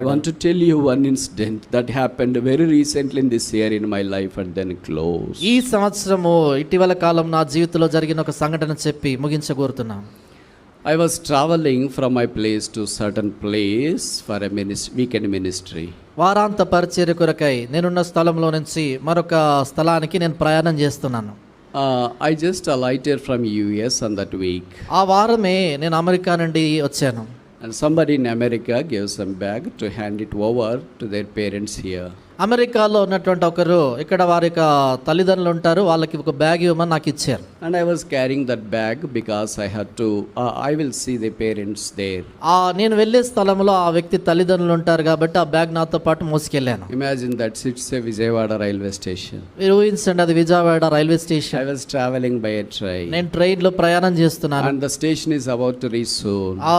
I want to tell you one incident that happened very recently in this year in my life and then close. ఈ సంవత్సరము ఇటీవల కాలం నా జీవితంలో జరిగిన ఒక సంఘటన చెప్పి ముగించగోరుతున్నాను. I was traveling from my place to certain place for a weekend ministry. వారాంత పరిచర్య కొరకై నేనున్న స్థలంలో నుంచి మరొక స్థలానికి నేను ప్రయాణం చేస్తున్నాను. I just alighted from US on that week. ఆ వారమే నేను అమెరికా నుండి వచ్చాను. And somebody in America gave some bag to hand it over to their parents here. అమెరికాలో ఉన్నటువంటి ఒకరు ఇక్కడ వారి యొక్క తల్లిదండ్రులు ఉంటారు, వాళ్ళకి ఒక బ్యాగ్ ఇవ్వమని నాకు ఇచ్చారు. And I was carrying that bag because I had to I will see the parents there. నేను వెళ్ళే స్థలంలో ఆ వ్యక్తి తల్లిదండ్రులు ఉంటారు కాబట్టి ఆ బ్యాగ్ నాతో పాటు మోసుకెళ్ళాను. Imagine that it's a Vijayawada railway station. మీరు ఊహించండి, అది Vijayawada railway station. I was traveling by a train. నేను ట్రైన్ లో ప్రయాణం చేస్తున్నాను. And the station is about to reach soon. ఆ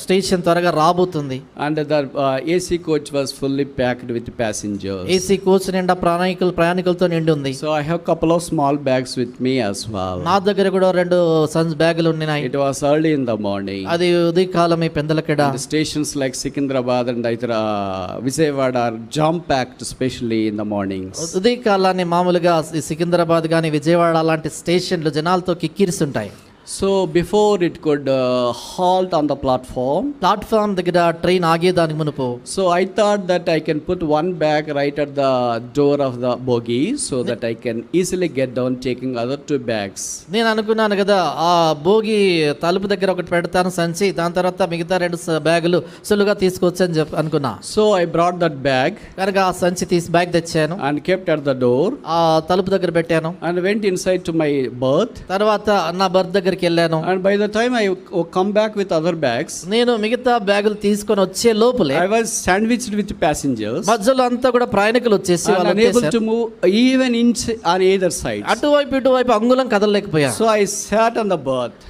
స్టేషన్ త్వరగా రాబోతుంది. And the AC coach was fully packed with passengers. AC coach నిండా ప్రయాణికులతో నిండి ఉంది. So I have couple of small bags with me as well. నా దగ్గర కూడా 2 Sons బ్యాగులు ఉన్నాయి. It was early in the morning. అది ఉదయకాలమే పెందలకడ. The stations like Secunderabad and Vijayawada are jam packed, especially in the mornings. ఉదయకాలాన్ని మామూలుగా సికింద్రాబాద్ గాని విజయవాడ అలాంటి స్టేషన్లు జనాలతో కిక్కిరిస్తుంటాయి. So before it could halt on the platform దగ్గర ట్రైన్ ఆగేదానికి మునుపు, so I thought that I can put one bag right at the door of the bogie so that I can easily get down taking other 2 bags. నేను అనుకున్నాను కదా, ఆ బోగి తలుపు దగ్గర ఒకటి పెడతాను సంచి, దాని తర్వాత మిగతా 2 బ్యాగులు సులువుగా తీసుకోవచ్చు అని అనుకున్నా. So I brought that bag కనుక ఆ సంచి తీసి బ్యాగ్ తెచ్చాను and kept at the door, ఆ తలుపు దగ్గర పెట్టాను and went inside to my berth. తర్వాత నా బర్త్ దగ్గరికి వెళ్ళాను. And by the time I come back with other bags, నేను మిగతా బ్యాగులు తీసుకొని వచ్చే లోపలే I was sandwiched with passengers. మధ్యలో అంతా కూడా ప్రయాణికులు వచ్చేసి వాళ్ళు unable to move even inch on either side. అటువైపు ఇటువైపు అంగుళం కదలలేకపోయాను. So I sat on the berth.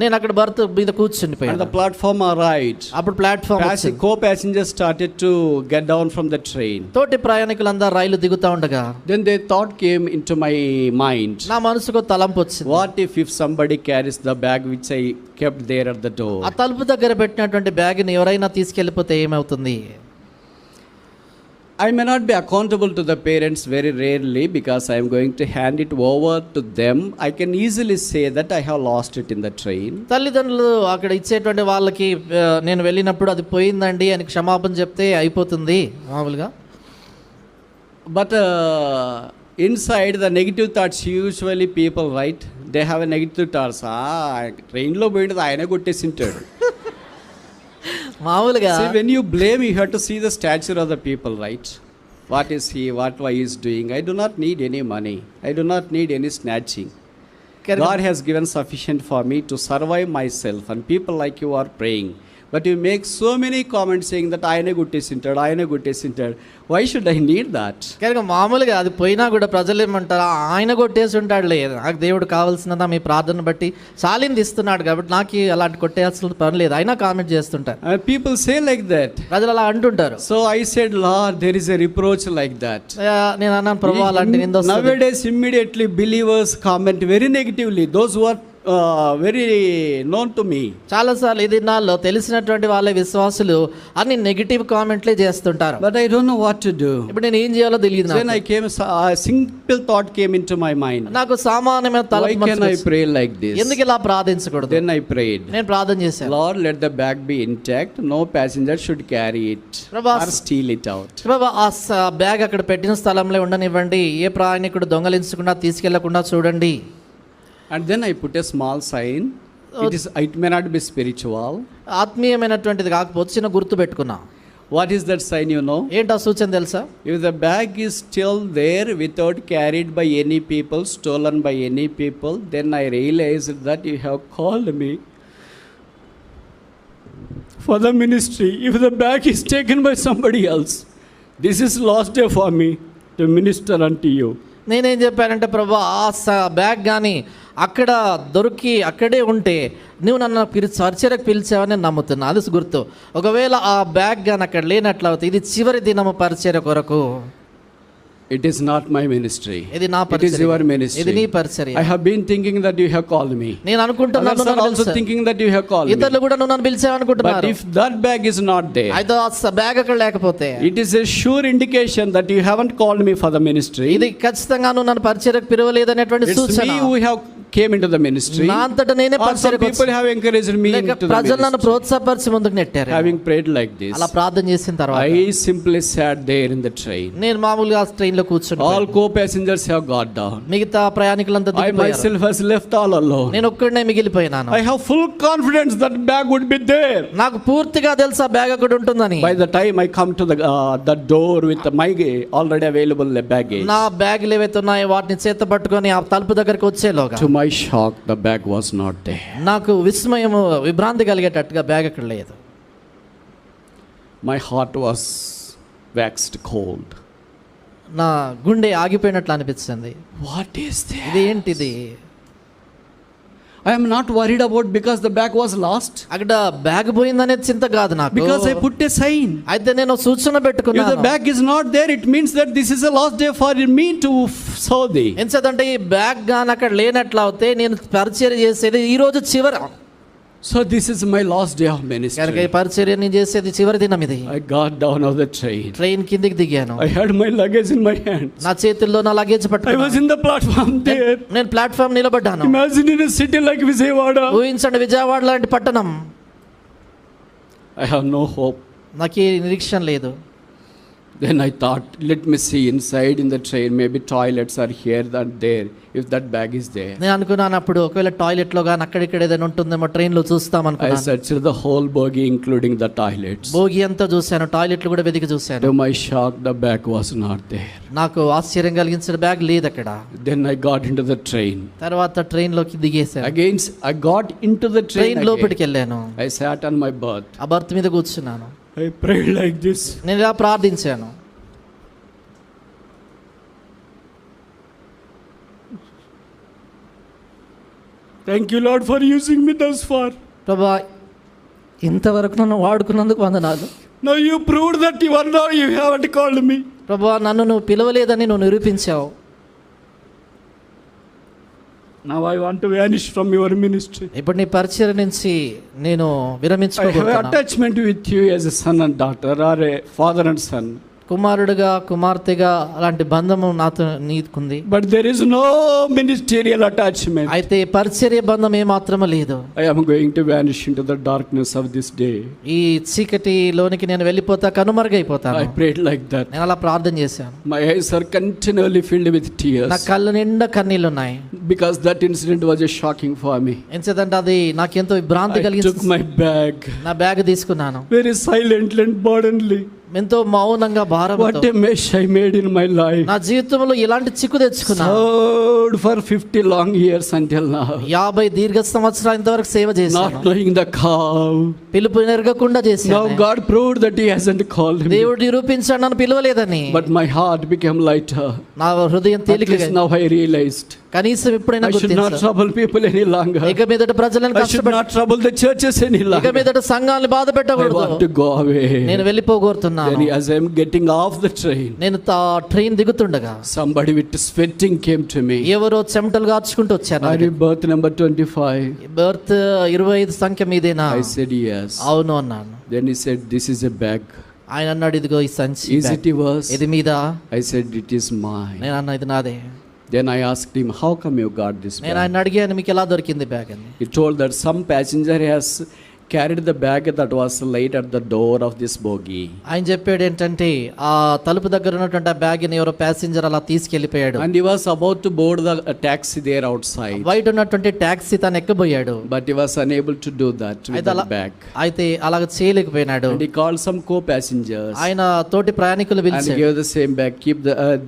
నేను అక్కడ బర్త్ మీద కూర్చుండిపోయాను. And the platform arrived. అప్పుడు platform co-passengers started to get down from the train. తోటి ప్రయాణికులందరూ రైలు దిగుతా ఉండగా then the thought came into my mind. నా మనసుకు తలంపు వచ్చింది. What if somebody carries the bag which I kept there at the door? ఆ తలుపు దగ్గర పెట్టినటువంటి బ్యాగ్ ని ఎవరైనా తీసుకెళ్లిపోతే ఏమవుతుంది? I may not be accountable to the parents very rarely because I am going to hand it over to them. I can easily say that I have lost it in the train. తల్లిదండ్రులు అక్కడ ఇచ్చేటువంటి వాళ్ళకి నేను వెళ్ళినప్పుడు అది పోయిందండి అని క్షమాపణ చెప్తే అయిపోతుంది మామూలుగా. But inside the negative thoughts usually people, right? They have a negative thoughts. Train lo పోయింది ఆయనే కొట్టేసింటాడు. మామూలుగా See, when you blame, you have to see the stature of the people, right? What is he, why he is doing? I do not need any money. I do not need any snatching. God has given sufficient for me to survive myself, and people like you are praying. But you make so many comments saying that I good tasted. Why should I need that? కనుక మామూలుగా అది పోయినా కూడా ప్రజలు ఏమంటారు, ఆయన కొట్టేసి ఉంటాడులే, నాకు దేవుడు కావాల్సినదా మీ ప్రార్థన బట్టి చాలింది ఇస్తున్నాడు కాబట్టి నాకు అలాంటి కొట్టేయాల్సిన పని లేదు, అయినా కామెంట్ చేస్తుంటారు. People say like that. ప్రజలు అలా అంటుంటారు. So I said, Lord, there is a reproach like that. నేను అన్నాను, ప్రభువా అలాంటి నింద వస్తుంది. Nowadays immediately believers comment very negatively. Those who are very known to me. చాలాసార్లు ఈ దినాల్లో తెలిసినటువంటి వాళ్ళ విశ్వాసులు అన్ని నెగిటివ్ కామెంట్లే చేస్తుంటారు. But I don't know what to do. ఇప్పుడు నేను ఏం చేయాలో తెలియదు. Then I came, a simple thought came into my mind. నాకు సామాన్యమైన తలంపు. Why can I pray like this? ఎందుకు ఇలా ప్రార్థించకూడదు? Then I prayed. నేను ప్రార్థన చేశాను. Lord, let the bag be intact. No passenger should carry it or steal it out. ప్రభా, ఆ బ్యాగ్ అక్కడ పెట్టిన స్థలంలో ఉండనివ్వండి, ఏ ప్రయాణికుడు దొంగలించకుండా తీసుకెళ్లకుండా చూడండి. And then I put a small sign. It may not be spiritual. ఆత్మీయమైనటువంటిది కాకపోతే చిన్న గుర్తు పెట్టుకున్నా. What is that sign, you know? ఏంటా సూచన తెలుసా? If the bag is still there without carried by any people, stolen by any people, then I realized that you have called me for the ministry. If the bag is taken by somebody else, this is last day for me to minister unto you. నేనేం చెప్పానంటే, ప్రభా ఆ bag కానీ అక్కడ దొరికి అక్కడే ఉంటే నువ్వు నన్ను పరిచర్యకు పిలిచావని నమ్ముతున్నా. అది గుర్తు. ఒకవేళ ఆ బ్యాగ్ కానీ అక్కడ లేనట్లయితే ఇది చివరి దినము పరిచర్య కొరకు. It is not my ministry. ఇది నా It is పరిచర్య. your ministry. ఇది నీ పరిచర్య. I have been thinking that you have called me. నేను అనుకుంటున్నాను Others are నన్ను also పిలిచావు. thinking that you have called me. ఇతరులు కూడా నువ్వు నన్ను పిలిచావు But అనుకుంటున్నారు. if that bag is not there, అయితే ఆ బ్యాగ్ అక్కడ లేకపోతే it is a sure indication that you haven't called me for the ministry. ఇది ఖచ్చితంగా నువ్వు నన్ను పరిచర్యకు పిలవలేదనేటువంటి It's సూచన. me who have came into the ministry. నా అంతటా నేనే Or some పరిచర్యకు people have encouraged me లేక into the ప్రజలు నన్ను ministry. ప్రోత్సాహపరిచి ముందుకు నెట్టారు. Having prayed like this, అలా ప్రార్థన చేసిన తర్వాత I simply sat there in the train. నేను మామూలుగా ట్రైన్ లో కూర్చుని All co-passengers have got down. మిగతా ప్రయాణికులంతా I దిగిపోయారు. myself was left all alone. నేను ఒక్కడినే మిగిలిపోయినాను. I have full confidence that bag would be there. నాకు పూర్తిగా తెలుసు ఆ బ్యాగ్ అక్కడ ఉంటుందని. By the time I come to the door with my already available baggage, నా బ్యాగులు ఏవైతే ఉన్నాయో వాటిని చేత పట్టుకొని ఆ తలుపు దగ్గరికి వచ్చేలోగా to my shock, the bag was not there. నాకు విస్మయము విభ్రాంతి కలిగేటట్టుగా బ్యాగ్ అక్కడ లేదు. My heart was waxed cold. నా గుండె ఆగిపోయినట్లు అనిపిస్తుంది. What is this? ఇది ఏంటిది? I am not worried about because the bag was lost. అక్కడ బ్యాగ్ పోయిందనేది చింత కాదు నాకు. Because I put a sign. అయితే నేను సూచన If పెట్టుకున్నాను. the bag is not there, it means that this is a last day for me to serve thee. ఎందుకంటే ఈ బ్యాగ్ గాని అక్కడ లేనట్లు అవుతే నేను పరిచర్య చేసేది ఈ రోజు చివరి. So this is my last day of కనుక ministry. ఈ పరిచర్య నేను చేసేది చివరి దినం ఇది. I got down of the train. Train కిందికి దిగాను. I had my luggage in my hand. నా చేతుల్లో నా లగేజ్ I was పట్టుకున్నాను. in the platform there. నేను ప్లాట్ఫామ్ నిలబడ్డాను. Imagine in a city like Vijayawada. ఊహించండి విజయవాడ లాంటి పట్టణం. I have no hope. నాకు ఏ నిరీక్షణ లేదు. Then I thought, let me see inside in the train. Maybe toilets are here and there. If that bag is there. నేను అనుకున్నాను అప్పుడు ఒకవేళ టాయిలెట్ లో గాని అక్కడిక్కడ ఏదైనా ఉంటుందేమో ట్రైన్ లో చూస్తాం I అనుకున్నాను. searched the whole bogie, including the toilets. బోగి అంతా చూశాను, టాయిలెట్లు కూడా వెతికి చూశాను. To my shock, the bag was not there. నాకు ఆశ్చర్యం కలిగించిన బ్యాగ్ లేదు అక్కడ. Then I got into the train. తర్వాత ట్రైన్ లోకి దిగేశాను. Again, I got into the train. Train లోపలికి వెళ్ళాను. I sat on my berth. ఆ బర్త్ మీద కూర్చున్నాను. I prayed like this. నేను ఇలా ప్రార్థించాను. Thank you, Lord, for using me thus far. ప్రభా ఇంతవరకు నన్ను వాడుకున్నందుకు వందనాలు. Now you proved that you haven't called me. ప్రభా నన్ను నువ్వు పిలవలేదని నువ్వు నిరూపించావు. Now I want to vanish from your ministry. ఇప్పుడు నీ పరిచర్య నుంచి నేను I have విరమించుకోబోతున్నాను. attachment with you as a son and daughter, or a father and son. కుమారుడుగా కుమార్తెగా అలాంటి బంధము నాతో నీకుంది. But there is no ministerial attachment. అయితే పరిచర్య బంధం ఏమాత్రము లేదు. I am going to vanish into the darkness of this day. ఈ చీకటిలోనికి నేను వెళ్ళిపోతా, కనుమరుగైపోతాను. I prayed like that. నేను అలా ప్రార్థన చేశాను. My eyes are continually filled with tears. నా కళ్ళ నిండా కన్నీళ్ళు ఉన్నాయి. Because that incident was just shocking for me. ఎందుకంటే అది నాకెంతో విభ్రాంతి I took కలిగించింది. my bag నా బ్యాగ్ తీసుకున్నాను. very silently and burdenly. ఎంతో మౌనంగా భారంతో. What a mess I made in my life. నా జీవితంలో ఇలాంటి చిక్కు తెచ్చుకున్నాను. Served for 50 long years until now. 50 దీర్ఘ సంవత్సరాల ఇంతవరకు సేవ చేశాను. Not knowing the call. పిలుపు ఎరగకుండా చేశాను. Now God proved that He hasn't called me. దేవుడు నిరూపించాడు నన్ను పిలవలేదని. But my heart became lighter. నా హృదయం At least తేలికగా. now I realized. కనీసం ఇప్పుడైనా I should not గుర్తించాను. trouble people any longer. ఇక మీదట ప్రజలను I should not trouble the churches any ఇక longer. మీదట సంఘాలను బాధ I పెట్టకూడదు. want to go away. నేను వెళ్ళిపోగోరుతున్నాను. Then as I am getting off the train, నేను train దిగుతుండగా somebody with sweating came to me. ఎవరో చెమటలు గార్చుకుంటూ వచ్చారు. Are you birth number 25? Birth 25 సంఖ్య మీదేనా? I said yes. అవును అన్నాను. Then he said, this is a bag. ఆయన అన్నాడు ఇదిగో ఈ సంచి. Is it yours? ఇది మీద? I said, it is mine. నేను అన్నా ఇది నాదే. Then I asked him, how come you got this నేను bag? ఆయన అడిగాను మీకు ఎలా దొరికింది బ్యాగ్ అని. He told that some passenger has carried the bag that was laid at the door of this bogie. ఆయన చెప్పాడు ఏంటంటే ఆ తలుపు దగ్గర ఉన్నటువంటి ఆ బ్యాగ్ ని ఎవరో ప్యాసింజర్ అలా తీసుకెళ్లిపోయాడు. And he was about to board the taxi there outside. బయట ఉన్నటువంటి టాక్సీ తను ఎక్కబోయాడు. But he was unable to do that with that bag. అయితే అలా చేయలేకపోయినాడు. And he called some co-passengers. ఆయన తోటి ప్రయాణికులు And పిలిచాడు. gave the same bag. Keep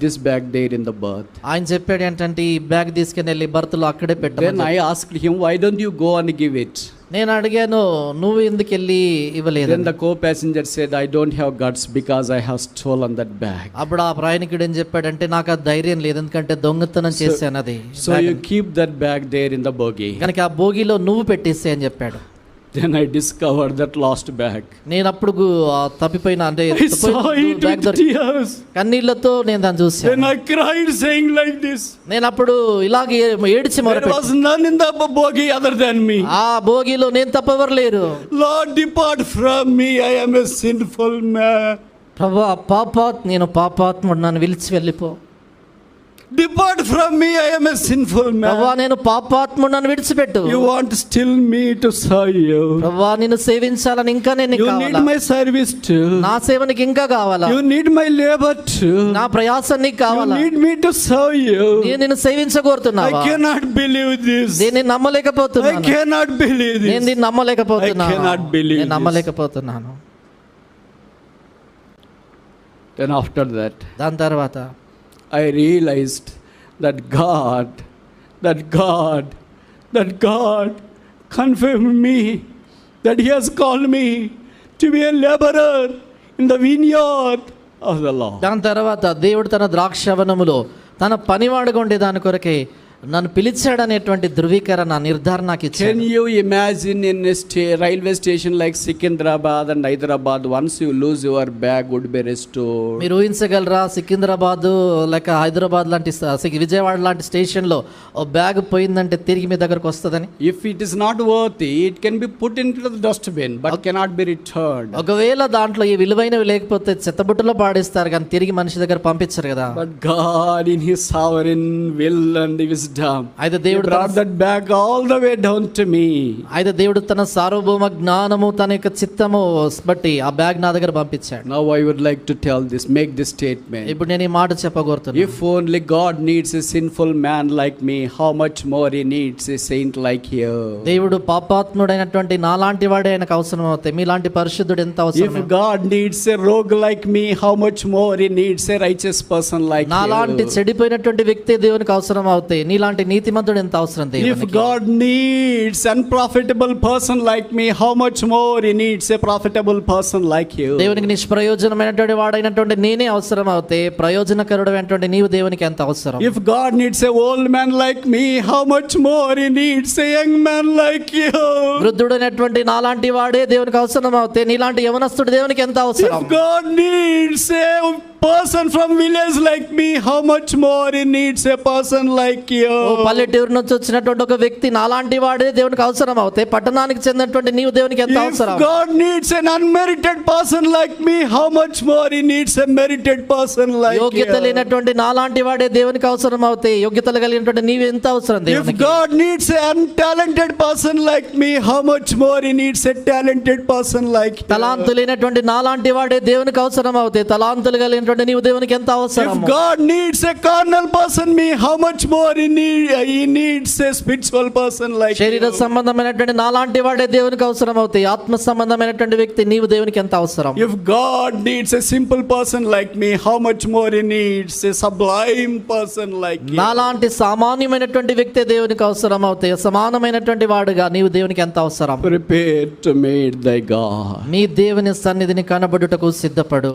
this bag there in the berth. ఆయన చెప్పాడు ఏంటంటే ఈ బ్యాగ్ తీసుకుని వెళ్ళి బర్త్ లో అక్కడే Then పెట్టాను. I asked him, why don't you go and give it? నేను అడిగాను నువ్వు ఎందుకు వెళ్ళి ఇవ్వలేదు. Then the co-passenger said, I don't have guts because I have stolen that bag. అప్పుడు ఆ ప్రయాణికుడు ఏం చెప్పాడంటే నాకు ఆ ధైర్యం లేదు ఎందుకంటే దొంగతనం చేశాను అది. So you keep that bag there in the bogie. కనుక ఆ బోగిలో నువ్వు పెట్టేసే అని చెప్పాడు. Then I discovered that lost bag. నేను అప్పుడు తప్పిపోయిన అంటే I saw it with tears. కన్నీళ్లతో నేను దాన్ని చూసాను. Then I cried saying like this. నేను అప్పుడు ఇలాగే ఏడ్చి There was none in the bogie other than me. ఆ భోగిలో నేను తప్ప ఎవరు లేరు. Lord, depart from me, I am a sinful man. ప్రభువా నేను పాపాత్ముడు, నన్ను విలిచి వెళ్ళిపో. Depart from me, I am a sinful man. ప్రభువా నేను పాపాత్ముడు, నన్ను విడిచిపెట్టు. You want still me to serve you. ప్రభువా నిన్ను సేవించాలని ఇంకా నేను You need my service too. నా సేవ నీకు ఇంకా కావాలా? You need my labor too. నా ప్రయాసం నీకు కావాలా? You need me to serve you. నేను నిన్ను సేవించగోరుతున్నావా? I cannot believe this. నేను నమ్మలేకపోతున్నాను. I cannot believe this. నేను దీన్ని నమ్మలేకపోతున్నాను. I cannot believe నేను నమ్మలేకపోతున్నాను. Then after that, దాని తర్వాత I realized that God confirmed me that He has called me to be a laborer in the vineyard of the Lord. దాని తర్వాత దేవుడు తన ద్రాక్షవనములో తన పనివాడుగా ఉండే దాని కొరకే నన్ను పిలిచాడనేటువంటి ధృవీకరణ నిర్ధారణ నాకు ఇచ్చాడు. Can you imagine in a railway station like Secunderabad and Hyderabad, once you lose your bag would be restored? మీరు ఊహించగలరా? సికింద్రాబాద్ లేక హైదరాబాద్ లాంటి విజయవాడ లాంటి స్టేషన్లో ఓ బ్యాగ్ పోయిందంటే తిరిగి మీ దగ్గరకు వస్తుందని? If it is not worthy, it can be put into the dustbin but cannot be returned. ఒకవేళ దాంట్లో ఈ విలువైనవి లేకపోతే చెత్తబుట్టలో పాడేస్తారు కానీ తిరిగి మనిషి దగ్గర పంపించరు కదా. But God in His sovereign will and wisdom, అయితే దేవుడు brought that bag all the way down to me. అయితే దేవుడు తన సార్వభౌమ జ్ఞానము తన యొక్క చిత్తము బట్టి ఆ బ్యాగ్ నా దగ్గర పంపించాడు. Now I would like to make this statement. ఇప్పుడు నేను ఈ మాట చెప్పగోరుతున్నాను. If only God needs a sinful man like me, how much more He needs a saint like you. దేవుడు పాపాత్ముడైనటువంటి నాలాంటి వాడే ఆయనకు అవసరం అవుతాయి. మీలాంటి పరిశుద్ధుడు ఎంత అవసరం? If God needs a rogue like me, how much more He needs a righteous person like you. నాలాంటి చెడిపోయినటువంటి వ్యక్తి దేవునికి అవసరం అవుతాయి. నీలాంటి నీతిమంతుడు ఎంత అవసరం దేవునికి? If God needs unprofitable person like me, how much more He needs a profitable person like you. దేవునికి నిష్ప్రయోజనమైనటువంటి వాడైనటువంటి నేనే అవసరం అవుతే ప్రయోజనకరుడైనటువంటి నీవు దేవునికి ఎంత అవసరం? If God needs a old man like me, how much more He needs a young man like you. వృద్ధుడైనటువంటి నాలాంటి వాడే దేవునికి అవసరం అవుతే నీలాంటి యవనస్తుడు దేవునికి ఎంత అవసరం? If God needs a person from village like me, how much more He needs a person like you. పల్లెటూరు నుంచి వచ్చినటువంటి ఒక వ్యక్తి నాలాంటి వాడే దేవునికి అవసరం అవుతే పట్టణానికి చెందినటువంటి నీవు దేవునికి ఎంత అవసరం? If God needs an unmerited person like me, how much more He needs a merited person like you. యోగ్యత లేనటువంటి నాలాంటి వాడే దేవునికి అవసరం అవుతే యోగ్యతలు కలిగినటువంటి నీవు ఎంత అవసరం దేవునికి? If God needs a untalented person like me, how much more He needs a talented person like you. తలాంతు లేనటువంటి నాలాంటి వాడే దేవునికి అవసరం అవుతే తలాంతులు కలిగినటువంటి నీవు దేవునికి ఎంత అవసరం? If God needs a carnal person me, how much more He needs a spiritual person like you. శరీర సంబంధమైనటువంటి నాలాంటి వాడే దేవునికి అవసరం అవుతే ఆత్మ సంబంధమైనటువంటి వ్యక్తి నీవు దేవునికి ఎంత అవసరం? If God needs a simple person like me, how much more He needs a sublime person like you. నాలాంటి సామాన్యమైనటువంటి వ్యక్తి దేవునికి అవసరం అవుతే సమానమైనటువంటి వాడుగా నీవు దేవునికి ఎంత అవసరం? Prepare to meet thy God. నీ దేవుని సన్నిధిని కనబడుటకు సిద్ధపడు.